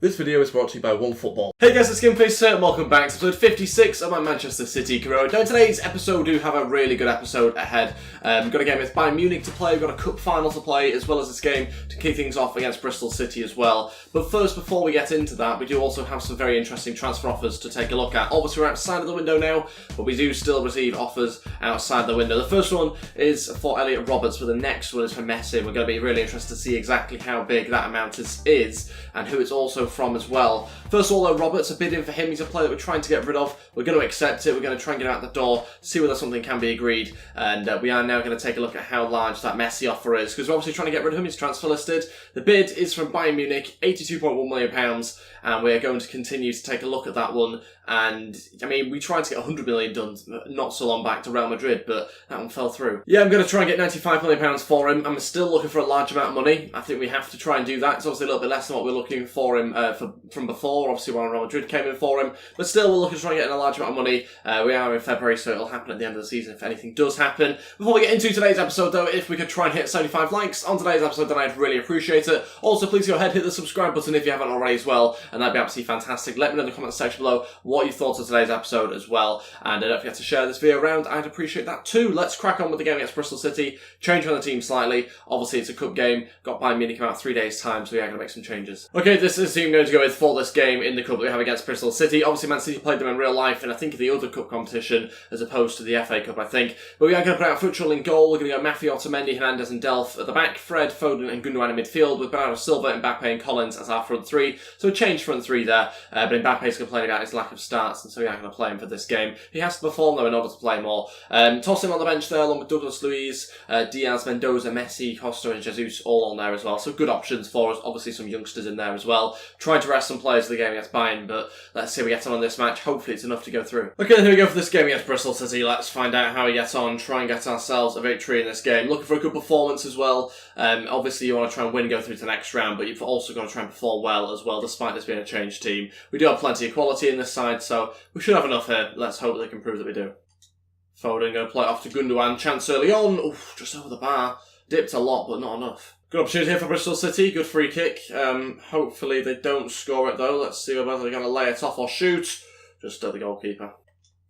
This video is brought to you by OneFootball. Hey guys, it's Ep56 here, and welcome back to episode 56 of my Manchester City career. Now in today's episode, we do have a really good episode ahead. We've got a game with Bayern Munich to play, we've got a cup final to play, as well as this game to kick things off against Bristol City as well. But first, before we get into that, we do also have some very interesting transfer offers to take a look at. Obviously we're outside of the window now, but we do still receive offers outside the window. The first one is for Elliot Roberts, but the next one is for MESSI. We're going to be really interested to see exactly how big that amount is and who it's also from as well. First of all, though, Roberts, a bid in for him. He's a player that we're trying to get rid of. We're going to accept it. We're going to try and get him out the door, see whether something can be agreed. And we are now going to take a look at how large that MESSI offer is, because we're obviously trying to get rid of him. He's transfer listed. The bid is from Bayern Munich, £82.1 million, and we're going to continue to take a look at that one. And, I mean, we tried to get 100 million done not so long back to Real Madrid, but that one fell through. Yeah, I'm going to try and get £95 million for him. I'm still looking for a large amount of money. I think we have to try and do that. It's obviously a little bit less than what we're looking for him from before, obviously when Real Madrid came in for him. But still, we're looking to try and get a large amount of money. We are in February, so it'll happen at the end of the season if anything does happen. Before we get into today's episode, though, if we could try and hit 75 likes on today's episode, then I'd really appreciate it. Also, please go ahead, hit the subscribe button if you haven't already as well, and that'd be absolutely fantastic. Let me know in the comments section below what you thought of today's episode as well, and don't forget to share this video around. I'd appreciate that too. Let's crack on with the game against Bristol City. Change around the team slightly. Obviously, it's a cup game. Got Bayern Munich in about 3 days' time, so we are going to make some changes. Okay, this is the team I'm going to go with for this game in the cup that we have against Bristol City. Obviously, Man.City played them in real life, and I think the other cup competition as opposed to the FA Cup, I think. But we are going to put out Futsal in goal. We're going to go Matthew, Otamendi, Hernandez, and Delph at the back. Fred, Foden, and Gundogan in midfield, with Bernardo Silva, Mbappe, and Collins as our front three. So a change front three there. But Mbappe's complaining about his lack of starts, and so we are going to play him for this game. He has to perform though in order to play more. Toss him on the bench there along with Douglas Luiz, Diaz, Mendoza, Messi, Costa and Jesus all on there as well. So good options for us. Obviously some youngsters in there as well. Trying to rest some players for the game against Bayern, but let's see how we get on this match. Hopefully it's enough to go through. Okay, here we go for this game against Bristol City. Let's find out how we get on. Try and get ourselves a victory in this game. Looking for a good performance as well. Obviously you want to try and win and go through to the next round, but you've also got to try and perform well as well, despite this being a changed team. We do have plenty of quality in this side, so we should have enough here. Let's hope they can prove that we do. Foden going to play it off to Gundogan. Chance early on. Oof, just over the bar. Dipped a lot, but not enough. Good opportunity here for Bristol City. Good free kick. Hopefully they don't score it though. Let's see whether they're going to lay it off or shoot. Just at the goalkeeper.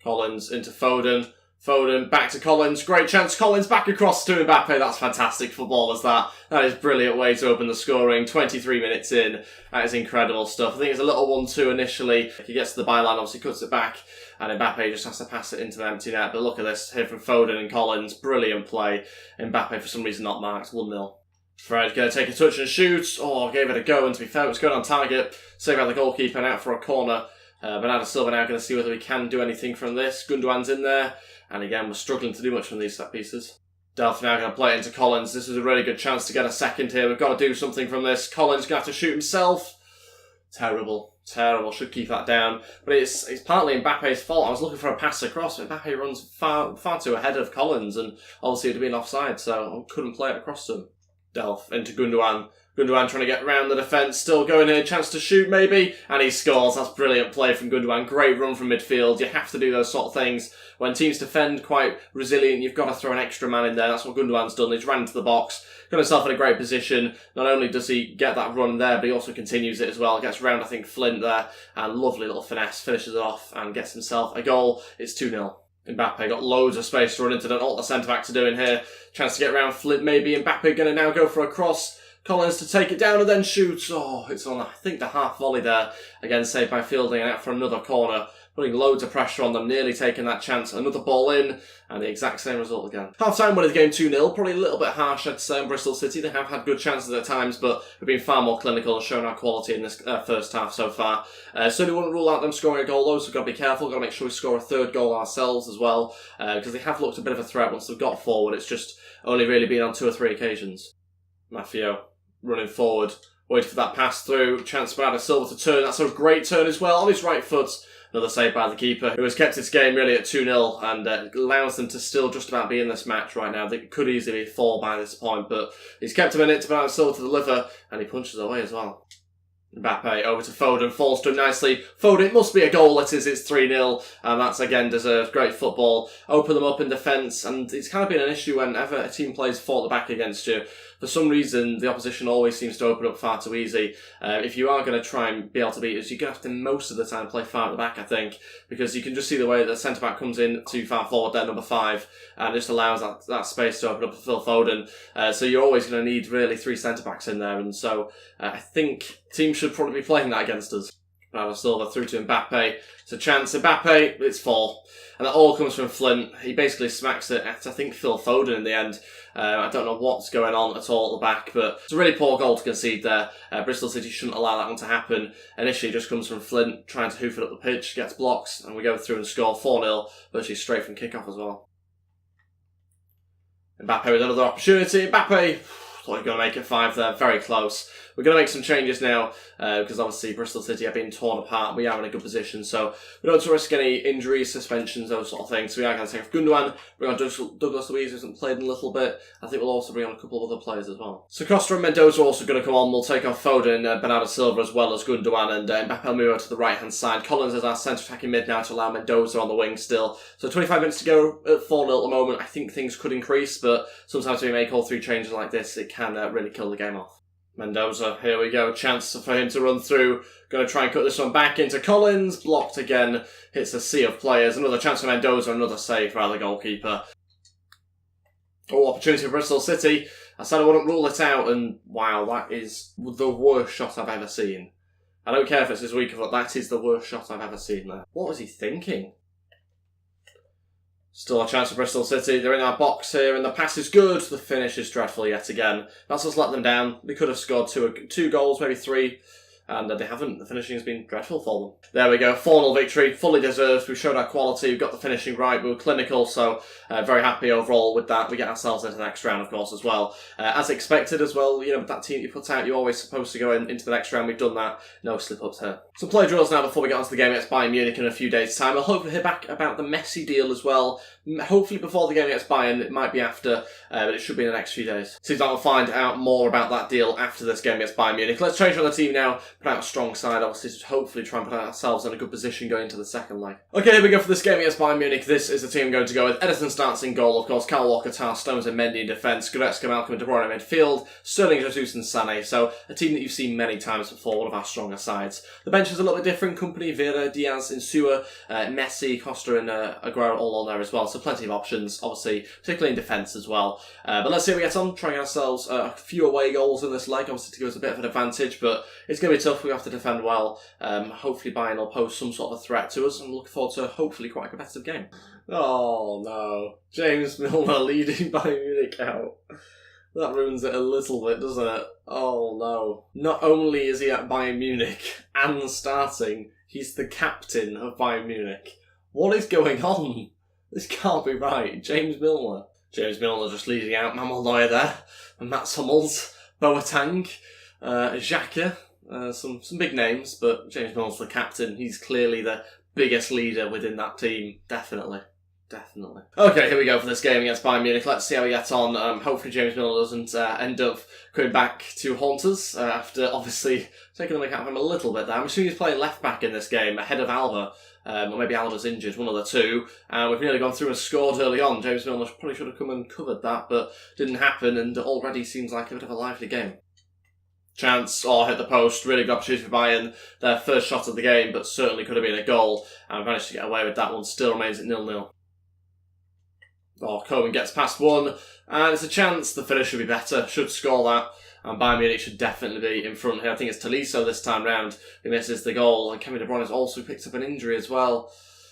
Collins into Foden. Foden back to Collins. Great chance. Collins back across to Mbappe. That's fantastic football as that. That is a brilliant way to open the scoring. 23 minutes in. That is incredible stuff. I think it's a little 1-2 initially. He gets to the byline, obviously cuts it back. And Mbappe just has to pass it into the empty net. But look at this here from Foden and Collins. Brilliant play. Mbappe for some reason not marked. 1-0. Fred going to take a touch and shoot. Oh, gave it a go. And to be fair, it was going on target. Saved out the goalkeeper and out for a corner. Bernardo Silva now going to see whether we can do anything from this. Gundogan's in there. And again, we're struggling to do much from these set pieces. Delph now going to play it into Collins. This is a really good chance to get a second here. We've got to do something from this. Collins going to have to shoot himself. Terrible. Terrible. Should keep that down. But it's partly Mbappe's fault. I was looking for a pass across, but Mbappe runs far too ahead of Collins, and obviously it would have been offside, so I couldn't play it across to him. Delph into Gundogan. Gundogan trying to get round the defence, still going here, chance to shoot maybe, and he scores. That's brilliant play from Gundogan, great run from midfield. You have to do those sort of things. When teams defend quite resilient, you've got to throw an extra man in there. That's what Gundogan's done. He's ran into the box, got himself in a great position. Not only does he get that run there, but he also continues it as well. Gets round, I think, Flint there, and lovely little finesse, finishes it off and gets himself a goal. It's 2-0. Mbappe got loads of space to run into. Don't know what the centre-backs are doing here. Chance to get around Flint maybe. Mbappe going to now go for a cross. Collins to take it down and then shoots. Oh, it's on, I think, the half volley there. Again, saved by Fielding and out for another corner. Putting loads of pressure on them, nearly taking that chance. Another ball in, and the exact same result again. Half-time winning the game 2-0. Probably a little bit harsh, I'd say, on Bristol City. They have had good chances at times, but we've been far more clinical and shown our quality in this first half so far. Certainly wouldn't rule out them scoring a goal, though, so we've got to be careful. We've got to make sure we score a third goal ourselves as well, because they have looked a bit of a threat once they've got forward. It's just only really been on 2 or 3 occasions. Matthew running forward, waiting for that pass through. Chance for Bernardo Silva to turn. That's a great turn as well on his right foot. Another save by the keeper, who has kept its game really at 2-0 and allows them to still just about be in this match right now. They could easily be 4 by this point, but he's kept him in it to Bernardo Silva to deliver, and he punches away as well. Mbappe over to Foden, falls to him nicely. Foden, it must be a goal, it is, it's 3-0, and that's again deserved. Great football. Open them up in defence, and it's kind of been an issue whenever a team plays 4 at the back against you. For for some reason, the opposition always seems to open up far too easy. If you are going to try and be able to beat us, you're going to have to most of the time play far at the back, I think, because you can just see the way that the centre-back comes in too far forward there, number 5, and just allows that space to open up for Phil Foden. So you're always going to need really 3 centre-backs in there, and so I think teams should probably be playing that against us. Bernardo Silva through to Mbappe. It's a chance. Mbappe, it's 4. And that all comes from Flint. He basically smacks it at, I think, Phil Foden in the end. I don't know what's going on at all at the back, but it's a really poor goal to concede there. Bristol City shouldn't allow that one to happen. Initially, it just comes from Flint trying to hoof it up the pitch, gets blocks, and we go through and score 4-0, virtually straight from kick-off as well. Mbappe with another opportunity. Mbappe, thought he was going to make it 5 there, very close. We're going to make some changes now, because obviously Bristol City are being torn apart. We are in a good position, so we don't risk any injuries, suspensions, those sort of things. So we are going to take off Gundogan, bring on Douglas Luiz, who hasn't played in a little bit. I think we'll also bring on a couple of other players as well. So Costa and Mendoza are also going to come on. We'll take off Foden, Bernardo Silva as well as Gundogan, and Mbappe will move to the right-hand side. Collins is our centre-attacking mid now to allow Mendoza on the wing still. So 25 minutes to go at 4-0 at the moment. I think things could increase, but sometimes when we make all 3 changes like this, it can really kill the game off. Mendoza, here we go, chance for him to run through, going to try and cut this one back into Collins, blocked again, hits a sea of players, another chance for Mendoza, another save by the goalkeeper. Oh, opportunity for Bristol City, I said I wouldn't rule it out, and wow, that is the worst shot I've ever seen. I don't care if it's his weak foot, that is the worst shot I've ever seen there. What was he thinking? Still a chance for Bristol City. They're in our box here, and the pass is good. The finish is dreadful yet again. That's what's let them down. They could have scored 2 goals, maybe 3, and they haven't. The finishing has been dreadful for them. There we go. 4-0 victory. Fully deserved. We've showed our quality. We've got the finishing right. We were clinical, so very happy overall with that. We get ourselves into the next round, of course, as well. As expected as well, you know, with that team you put out, you're always supposed to go into the next round. We've done that. No slip-ups here. Some play drills now before we get on to the game against Bayern Munich in a few days' time. I'll hopefully hear back about the MESSI deal as well. Hopefully before the game against Bayern. It might be after, but it should be in the next few days. Seems like we'll find out more about that deal after this game against Bayern Munich. Let's change on the team now. Put out a strong side, obviously, to hopefully try and put ourselves in a good position going into the second leg. Okay, here we go for this game against Bayern Munich. This is the team I'm going to go with. Ederson starts in goal, of course. Kyle Walker, Tar, Stones and Mendy in defence. Goretzka, Malcolm and De Bruyne in midfield. Sterling, Jesus and Sané. So a team that you've seen many times before, one of our stronger sides. The bench is a little bit different. Company, Vera, Diaz, Insua, Messi, Costa and Aguero all on there as well. So plenty of options, obviously, particularly in defence as well. But let's see how we get on. Trying ourselves a few away goals in this leg, obviously to give us a bit of an advantage, but it's going to be tough. We have to defend well. Hopefully Bayern will pose some sort of a threat to us. I'm looking forward to hopefully quite a competitive game. Oh no. James Milner leading Bayern Munich out. That ruins it a little bit, doesn't it? Oh no. Not only is he at Bayern Munich and starting, he's the captain of Bayern Munich. What is going on? This can't be right. James Milner. James Milner just leading out. Manuel Neuer there. And Mats Hummels. Boateng. Xhaka. Some big names, but James Milner's the captain. He's clearly the biggest leader within that team. Definitely. Okay, here we go for this game against Bayern Munich. Let's see how we get on. Hopefully James Milner doesn't end up coming back to haunt us after obviously taking the mick out of him a little bit there. I'm assuming he's playing left back in this game ahead of Alba. Or maybe Alba's injured, one of the two. We've nearly gone through and scored early on. James Milner probably should have come and covered that, but didn't happen, and already seems like a bit of a lively game. Chance, hit the post, really good opportunity for Bayern. Their first shot of the game, but certainly could have been a goal, and managed to get away with that one. Still remains at 0-0. Coman gets past one, and it's a chance. The finish should be better, should score that, and Bayern Munich should definitely be in front here. I think it's Tolisso this time round who misses the goal, and Kevin De Bruyne has also picked up an injury as well.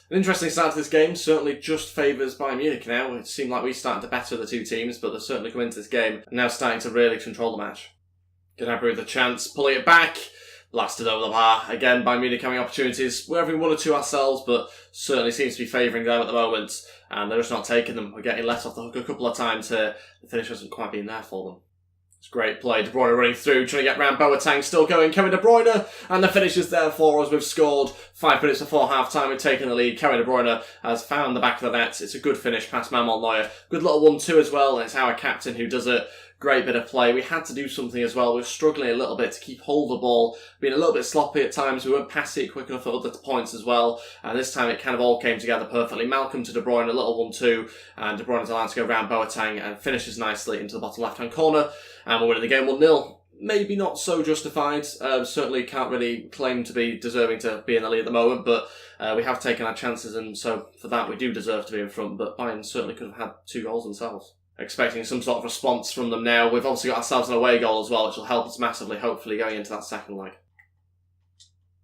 An interesting start to this game, certainly just favours Bayern Munich now. It seemed like we started to better the two teams, but they're certainly come into this game and now starting to really control the match. Gnabry with the chance, pulling it back. Blasted over the bar. Again, Bayern Munich having opportunities. We're having one or two ourselves, but certainly seems to be favouring them at the moment. And they're just not taking them. We're getting let off the hook a couple of times here. The finish hasn't quite been there for them. It's great play. De Bruyne running through, trying to get round Boateng. Still going. Kevin De Bruyne. And the finish is there for us. We've scored 5 minutes before half-time. We've taken the lead. Kevin De Bruyne has found the back of the net. It's a good finish past Manuel Neuer. Good little 1-2 as well. And it's our captain who does it. Great bit of play. We had to do something as well. We were struggling a little bit to keep hold of the ball, being a little bit sloppy at times. We weren't passing it quick enough at other points as well. And this time it kind of all came together perfectly. Malcolm to De Bruyne, a little 1-2, and De Bruyne is allowed to go around Boateng and finishes nicely into the bottom left-hand corner. And we're winning the game 1-0. Maybe not so justified. Certainly can't really claim to be deserving to be in the lead at the moment, but we have taken our chances, and so for that we do deserve to be in front. But Bayern certainly could have had 2 goals themselves. Expecting some sort of response from them now. We've obviously got ourselves an away goal as well, which will help us massively, hopefully, going into that second leg.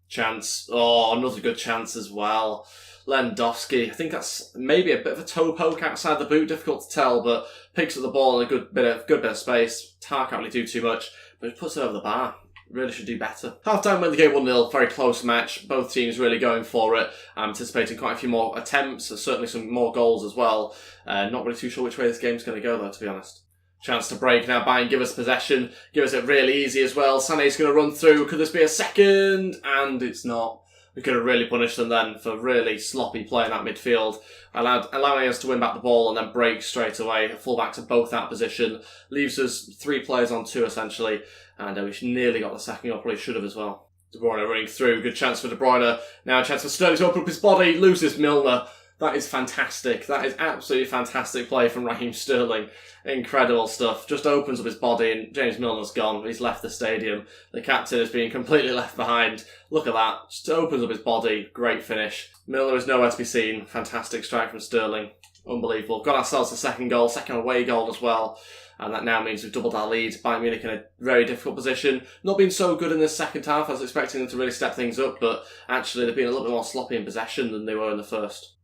Chance. Oh, another good chance as well. Lewandowski. I think that's maybe a bit of a toe poke outside the boot. Difficult to tell, but picks up the ball in a good bit of space. Tar can't really do too much, but puts it over the bar. Really should do better. Half-time win the game 1-0. Very close match. Both teams really going for it. I'm anticipating quite a few more attempts. Certainly some more goals as well. Not really too sure which way this game's going to go, though, to be honest. Chance to break now. Bayern give us possession. Give us it really easy as well. Sané's going to run through. Could this be a second? And it's not. We could have really punished them then for really sloppy play in that midfield, allowing us to win back the ball and then break straight away. Fullbacks are both out of position. Leaves us 3 players on 2, essentially. And we nearly got the second goal, probably should have as well. De Bruyne running through, good chance for De Bruyne. Now a chance for Sterling to open up his body, loses Milner. That is fantastic. That is absolutely fantastic play from Raheem Sterling. Incredible stuff. Just opens up his body and James Milner's gone. He's left the stadium. The captain is being completely left behind. Look at that. Just opens up his body. Great finish. Milner is nowhere to be seen. Fantastic strike from Sterling. Unbelievable. Got ourselves a second goal, second away goal as well. And that now means we've doubled our lead. Bayern Munich in a very difficult position. Not been so good in this second half. I was expecting them to really step things up, but actually they've been a little bit more sloppy in possession than they were in the first.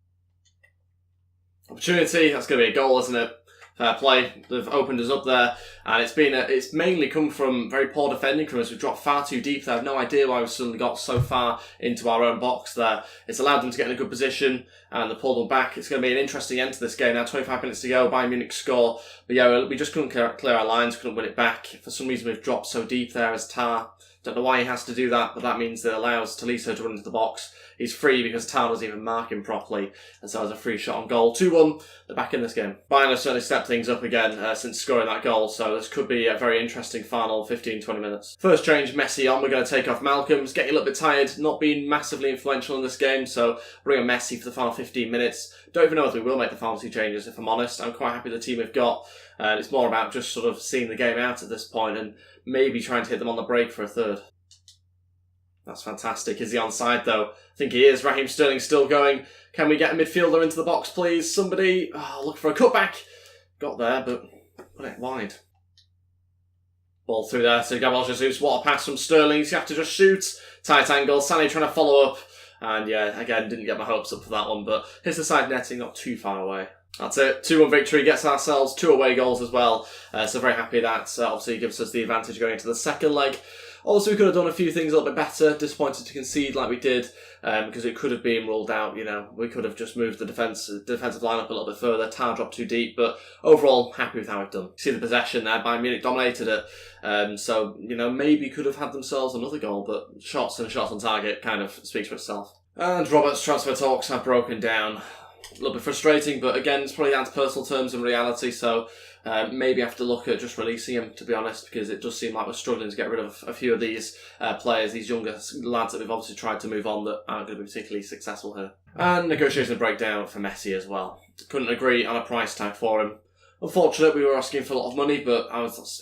Opportunity, that's going to be a goal, isn't it? Fair play. They've opened us up there, and it's mainly come from very poor defending from us. We've dropped far too deep there. I have no idea why we suddenly got so far into our own box there. It's allowed them to get in a good position, and they pulled them back. It's going to be an interesting end to this game. Now 25 minutes to go, Bayern Munich score. But yeah, we just couldn't clear our lines, couldn't win it back. For some reason we've dropped so deep there as Tar. Don't know why he has to do that, but that means that it allows Tolisso to run into the box. He's free because Tar doesn't even mark him properly, and so has a free shot on goal. 2-1, they're back in this game. Bayern have certainly stepped things up again since scoring that goal, so this could be a very interesting final 15-20 minutes. First change, MESSI on. We're going to take off Malcolm. He's getting a little bit tired, not being massively influential in this game, so bring on MESSI for the final 15 minutes. Don't even know if we will make the final 2 changes, if I'm honest. I'm quite happy with the team we've got. It's more about just sort of seeing the game out at this point and maybe trying to hit them on the break for a third. That's fantastic. Is he onside though? I think he is. Raheem Sterling still going. Can we get a midfielder into the box, please? Somebody. Oh, look for a cutback. Got there, but put it wide. Ball through there to Gabriel Jesus. What a pass from Sterling. He's have to just shoot. Tight angle. Sané trying to follow up. And yeah, again, didn't get my hopes up for that one, but hits the side netting not too far away. That's it. 2-1 victory. Gets ourselves 2 away goals as well. So very happy that obviously gives us the advantage going into the second leg. Also, we could have done a few things a little bit better. Disappointed to concede like we did, because it could have been ruled out. You know, we could have just moved the defensive lineup a little bit further. Tar dropped too deep, but overall, happy with how we've done. See the possession there. Bayern Munich dominated it. So, you know, maybe could have had themselves another goal, but shots on target kind of speaks for itself. And Robert's transfer talks have broken down. A little bit frustrating, but again, it's probably down to personal terms and reality, so maybe I have to look at just releasing him, to be honest, because it does seem like we're struggling to get rid of a few of these players, these younger lads that we've obviously tried to move on that aren't going to be particularly successful here. And negotiation breakdown for MESSI as well. Couldn't agree on a price tag for him. Unfortunate, we were asking for a lot of money, but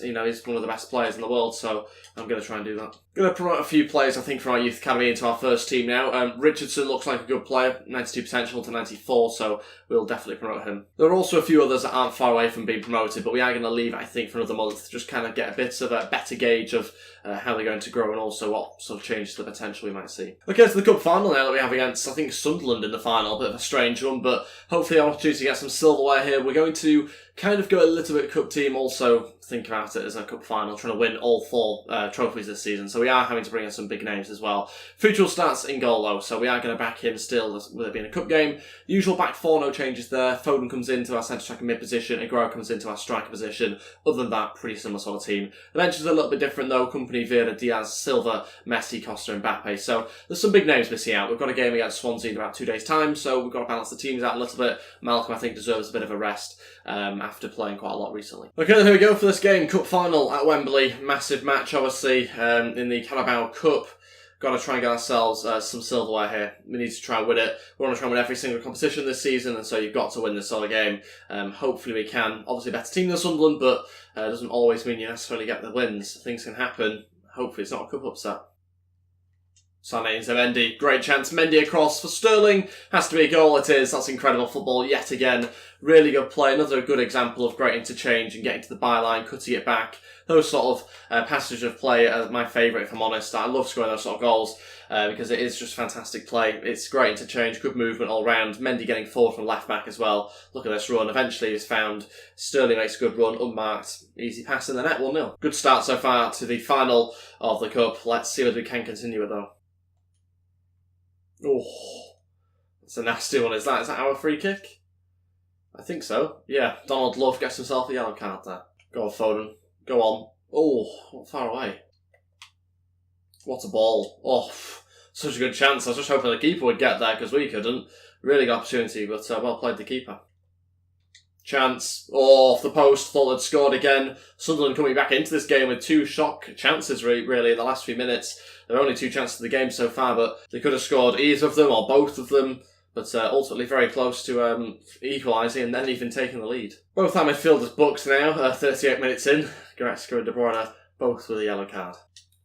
he's one of the best players in the world, so I'm going to try and do that. Going to promote a few players, I think, from our youth academy into our first team now. Richardson looks like a good player, 92 potential to 94, so we'll definitely promote him. There are also a few others that aren't far away from being promoted, but we are going to leave, I think, for another month to just kind of get a bit of a better gauge of how they're going to grow and also what sort of changes to the potential we might see. Okay, so the cup final now that we have against, I think, Sunderland in the final. A bit of a strange one, but hopefully an opportunity to get some silverware here. We're going to kind of go a little bit cup team, also think about it as a cup final, trying to win all 4 trophies this season. So we are having to bring in some big names as well. Futrell starts in goal though, so we are going to back him still with it being a cup game. The usual back four, no changes there. Foden comes into our centre striker mid position, Aguero comes into our striker position. Other than that, pretty similar sort of team. The bench is a little bit different though. Company, Vieira, Diaz, Silva, Messi, Costa and Mbappe. So there's some big names missing out. We've got a game against Swansea in about 2 days' time, so we've got to balance the teams out a little bit. Malcolm, I think, deserves a bit of a rest after playing quite a lot recently. Okay, then here we go for this game. Cup final at Wembley. Massive match, obviously, in the Carabao Cup. Got to try and get ourselves some silverware here. We need to try and win it. We want to try and win every single competition this season, and so you've got to win this sort of game. Hopefully we can. Obviously a better team than Sunderland, but it doesn't always mean you necessarily get the wins. Things can happen. Hopefully it's not a cup upset. Sané into Mendy. Great chance. Mendy across for Sterling. Has to be a goal. It is. That's incredible football yet again. Really good play. Another good example of great interchange and getting to the byline, cutting it back. Those sort of passages of play are my favourite, if I'm honest. I love scoring those sort of goals because it is just fantastic play. It's great interchange, good movement all round. Mendy getting forward from left back as well. Look at this run. Eventually he's found. Sterling makes a good run, unmarked. Easy pass in the net, 1-0. Good start so far to the final of the Cup. Let's see whether we can continue it though. Oh, that's a nasty one. Is that our free kick? I think so. Yeah, Donald Love gets himself a yellow card there. Go on, Foden. Go on. Oh, not far away. What a ball. Oh, such a good chance. I was just hoping the keeper would get there because we couldn't. Really good opportunity, but well played the keeper. Chance. Oh, off the post. Thought they'd scored again. Sunderland coming back into this game with 2 shock chances really in the last few minutes. There are only 2 chances of the game so far, but they could have scored either of them or both of them. But ultimately very close to equalising and then even taking the lead. Both our midfielders booked now, 38 minutes in. Goretzka and De Bruyne, both with a yellow card.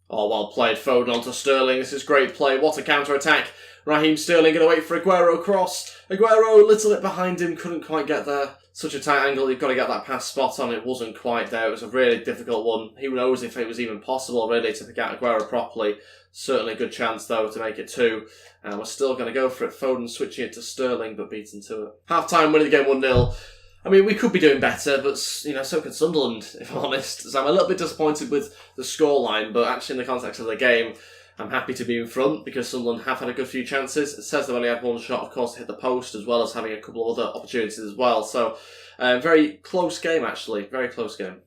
Oh, well played. Foden onto Sterling. This is great play. What a counter-attack. Raheem Sterling going to wait for Aguero cross. Aguero a little bit behind him, couldn't quite get there. Such a tight angle, you've got to get that pass spot on. It wasn't quite there. It was a really difficult one. Who knows if it was even possible really to pick out Aguero properly. Certainly a good chance though to make it 2. And we're still going to go for it. Foden switching it to Sterling but beaten to it. Half time, winning the game 1-0. I mean, we could be doing better, but so could Sunderland, if I'm honest. So I'm a little bit disappointed with the scoreline, but actually in the context of the game, I'm happy to be in front because Sunderland have had a good few chances. It says they've only had 1 shot, of course, to hit the post, as well as having a couple of other opportunities as well. So, very close game, actually. Very close game.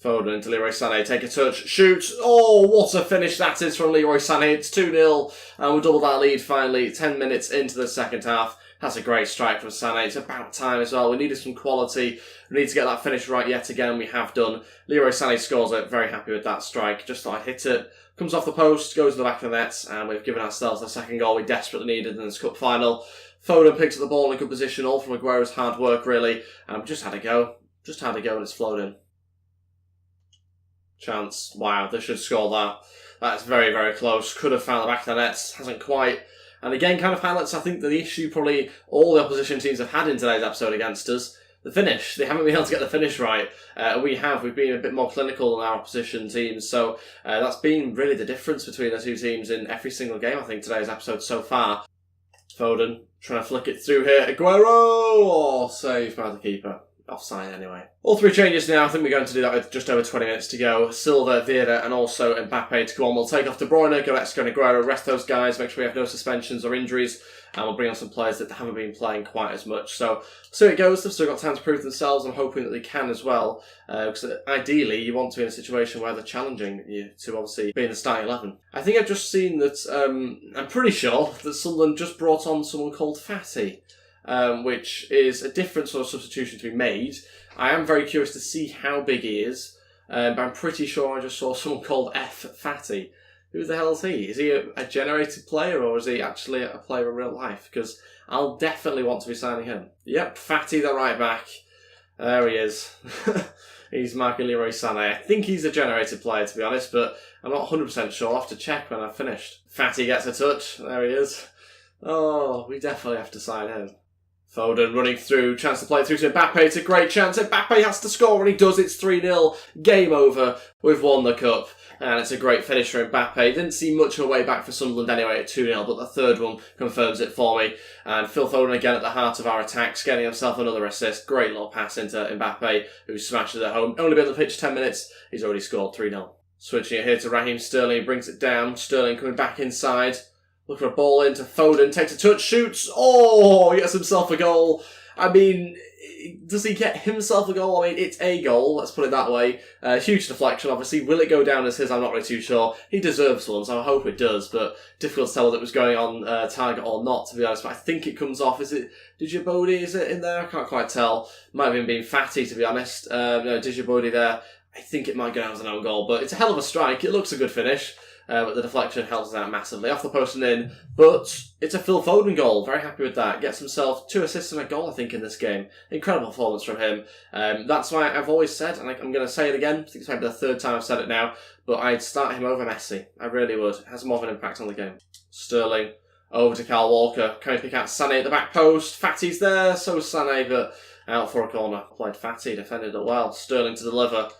Foden into Leroy Sané, take a touch, shoot. Oh, what a finish that is from Leroy Sané. It's 2-0, and we'll double that lead finally. 10 minutes into the second half. That's a great strike from Sané. It's about time as well. We needed some quality. We need to get that finish right yet again. We have done. Leroy Sané scores it. Very happy with that strike. Just thought I'd hit it. Comes off the post, goes to the back of the net, and we've given ourselves the second goal we desperately needed in this cup final. Foden picks up the ball in a good position, all from Aguero's hard work, really. Just had to go. Just had to go, and it's flowed in. Chance. Wow, they should score that. That's very, very close. Could have found the back of the net. Hasn't quite. And again, kind of highlights, I think, the issue probably all the opposition teams have had in today's episode against us. The finish. They haven't been able to get the finish right. We've been a bit more clinical than our opposition teams. So that's been really the difference between the 2 teams in every single game, I think, today's episode so far. Foden trying to flick it through here. Aguero! Oh, saved by the keeper. Offside anyway. All 3 changes now. I think we're going to do that with just over 20 minutes to go. Silva, Vieira and also Mbappe to go on. We'll take off De Bruyne, Goretzka and Aguero, rest those guys, make sure we have no suspensions or injuries, and we'll bring on some players that haven't been playing quite as much. So it goes. They've still got time to prove themselves. I'm hoping that they can as well, because ideally you want to be in a situation where they're challenging you to obviously be in the starting 11. I think I've just seen that, I'm pretty sure that Sunderland just brought on someone called Fatty. Which is a different sort of substitution to be made. I am very curious to see how big he is, but I'm pretty sure I just saw someone called Ep56. Who the hell is he? Is he a generated player or is he actually a player in real life? Because I'll definitely want to be signing him. Yep, Fatty the right back. There he is. He's marking Leroy Sané. I think he's a generated player to be honest, but I'm not 100% sure. I'll have to check when I've finished. Fatty gets a touch. There he is. Oh, we definitely have to sign him. Foden running through, chance to play it through to Mbappe. It's a great chance. Mbappe has to score and he does. It's 3-0. Game over. We've won the cup. And it's a great finish for Mbappe. Didn't see much of a way back for Sunderland anyway at 2-0, but the third one confirms it for me. And Phil Foden again at the heart of our attacks, getting himself another assist. Great little pass into Mbappe, who smashes it home. Only been on the pitch 10 minutes. He's already scored 3-0. Switching it here to Raheem Sterling, brings it down. Sterling coming back inside. Looking for a ball into Foden, takes a touch, shoots. Oh, he gets himself a goal. I mean, does he get himself a goal? I mean, it's a goal, let's put it that way. Huge deflection, obviously. Will it go down as his? I'm not really too sure. He deserves one, so I hope it does, but difficult to tell whether it was going on target or not, to be honest. But I think it comes off. Is it Djibouti? Is it in there? I can't quite tell. Might have even been Fatty, to be honest. No, Djibouti there. I think it might go down as an own goal, but it's a hell of a strike. It looks a good finish. But the deflection helps us out massively. Off the post and in. But it's a Phil Foden goal. Very happy with that. Gets himself 2 assists and a goal, I think, in this game. Incredible performance from him. That's why I've always said, and I'm going to say it again, I think it's maybe the 3rd time I've said it now, but I'd start him over Messi. I really would. It has more of an impact on the game. Sterling over to Kyle Walker. Can he pick out Sané at the back post? Fatty's there. So is Sané, but out for a corner. Played Fatty. Defended it well. Sterling to deliver.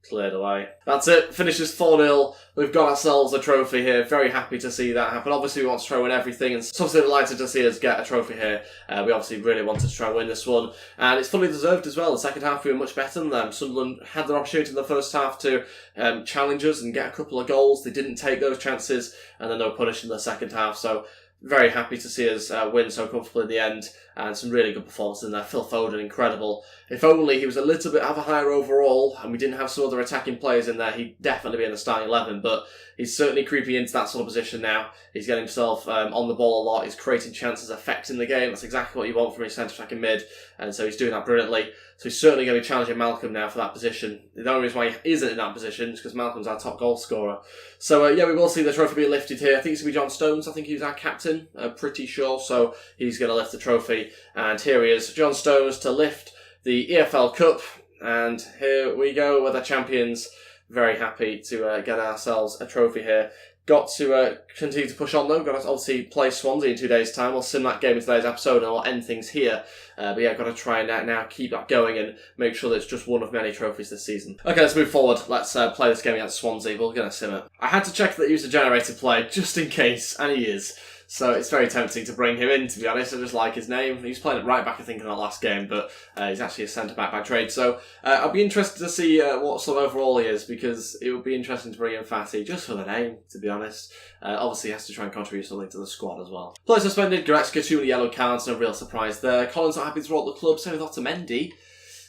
Cleared away. That's it. Finishes 4-0. We've got ourselves a trophy here. Very happy to see that happen. Obviously, we want to try and win everything, and so obviously delighted to see us get a trophy here. We obviously really wanted to try and win this one, and it's fully deserved as well. The second half, we were much better than them. Sunderland had their opportunity in the first half to challenge us and get a couple of goals. They didn't take those chances, and then they were punished in the second half. So very happy to see us win so comfortably in the end, and some really good performances in there. Phil Foden, incredible. If only he was a little bit of a higher overall, and we didn't have some other attacking players in there, he'd definitely be in the starting 11, but he's certainly creeping into that sort of position now. He's getting himself on the ball a lot, he's creating chances, affecting the game. That's exactly what you want from his centre-attacking mid, and so he's doing that brilliantly. So he's certainly going to be challenging Malcolm now for that position. The only reason why he isn't in that position is because Malcolm's our top goal scorer. So yeah, we will see the trophy being lifted here. I think it's going to be John Stones. I think he's our captain, pretty sure. So he's going to lift the trophy. And here he is, John Stones, to lift the EFL Cup. And here we go with the champions. Very happy to get ourselves a trophy here. Got to continue to push on though. Got to obviously play Swansea in 2 days' time. We'll sim that game in today's episode and I'll end things here. But yeah, got to try and now keep that going and make sure that it's just one of many trophies this season. Okay, let's move forward. Let's play this game against Swansea. We're going to sim it. I had to check that he was a generated play just in case, and he is. So it's very tempting to bring him in, to be honest. I just like his name. He's playing it right back, I think, in that last game, but he's actually a centre-back by trade. So I'll be interested to see what sort of overall he is, because it would be interesting to bring in Fatty, just for the name, to be honest. Obviously, he has to try and contribute something to the squad as well. Player suspended, Goretzka, 2 yellow cards, no real surprise there. Collins not happy to roll at the club, same with Otamendi.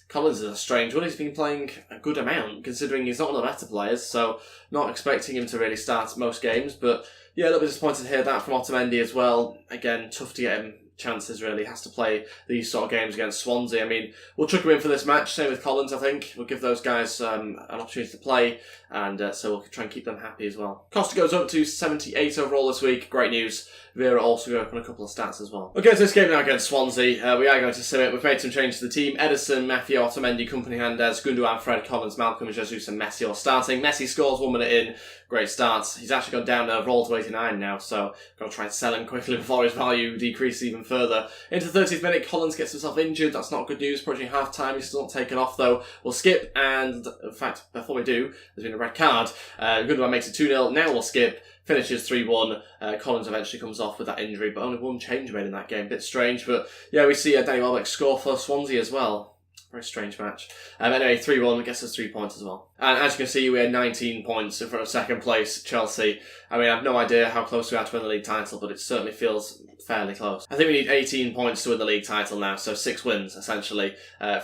Collins is a strange one. He's been playing a good amount, considering he's not one of the better players, so not expecting him to really start most games, but yeah, a little bit disappointed to hear that from Otamendi as well. Again, tough to get him chances, really. Has to play these sort of games against Swansea. I mean, we'll chuck him in for this match. Same with Collins, I think. We'll give those guys an opportunity to play, and so we'll try and keep them happy as well. Costa goes up to 78 overall this week. Great news. Vera also going up on a couple of stats as well. Okay, so this game now against Swansea. We are going to sim it. We've made some changes to the team. Edison, Matthew, Otamendi, Company Hernandez, Gundogan, Fred, Collins, Malcolm, Jesus and Messi all starting. Messi scores 1 minute in. Great start. He's actually gone down overall to 89 now, so got to try and sell him quickly before his value decreases even further. Into the 30th minute, Collins gets himself injured. That's not good news. Approaching half time. He's still not taken off though. We'll skip, and in fact, before we do, there's been a red card. Gundogan makes it 2-0. Now we'll skip. Finishes 3-1. Collins eventually comes off with that injury, but only 1 change made in that game. Bit strange, but yeah, we see Danny Welbeck score for Swansea as well. Very strange match. Anyway, 3-1 gets us 3 points as well. And as you can see, we had 19 points in front of second place, Chelsea. I mean, I have no idea how close we are to win the league title, but it certainly feels fairly close. I think we need 18 points to win the league title now, so 6 wins, essentially,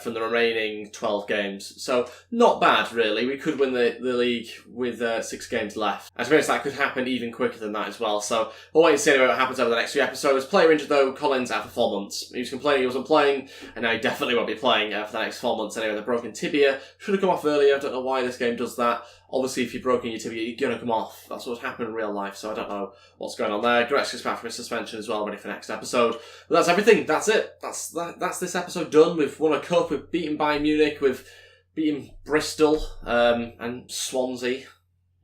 from the remaining 12 games. So, not bad, really. We could win the league with 6 games left. I suppose that could happen even quicker than that as well, so we'll wait and see anyway what happens over the next few episodes. Player injured, though, Collins out for 4 months. He was complaining he wasn't playing, and now he definitely won't be playing for the next 4 months anyway. The broken tibia should have come off earlier. I don't know why this game does that. Obviously, if you've broken your tibia, you're going to come off. That's what's happened in real life, so I don't know what's going on there. Goretzka's back from his suspension as well, ready for next episode. But that's everything. That's it. That's this episode done. We've won a cup. We've beaten Bayern Munich. We've beaten Bristol and Swansea.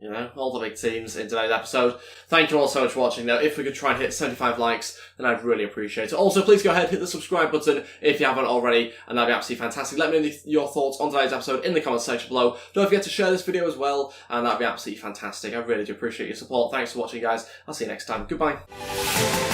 You know, all the big teams in today's episode. Thank you all so much for watching, though. If we could try and hit 75 likes, then I'd really appreciate it. Also, please go ahead, hit the subscribe button if you haven't already, and that'd be absolutely fantastic. Let me know your thoughts on today's episode in the comments section below. Don't forget to share this video as well, and that'd be absolutely fantastic. I really do appreciate your support. Thanks for watching, guys. I'll see you next time. Goodbye.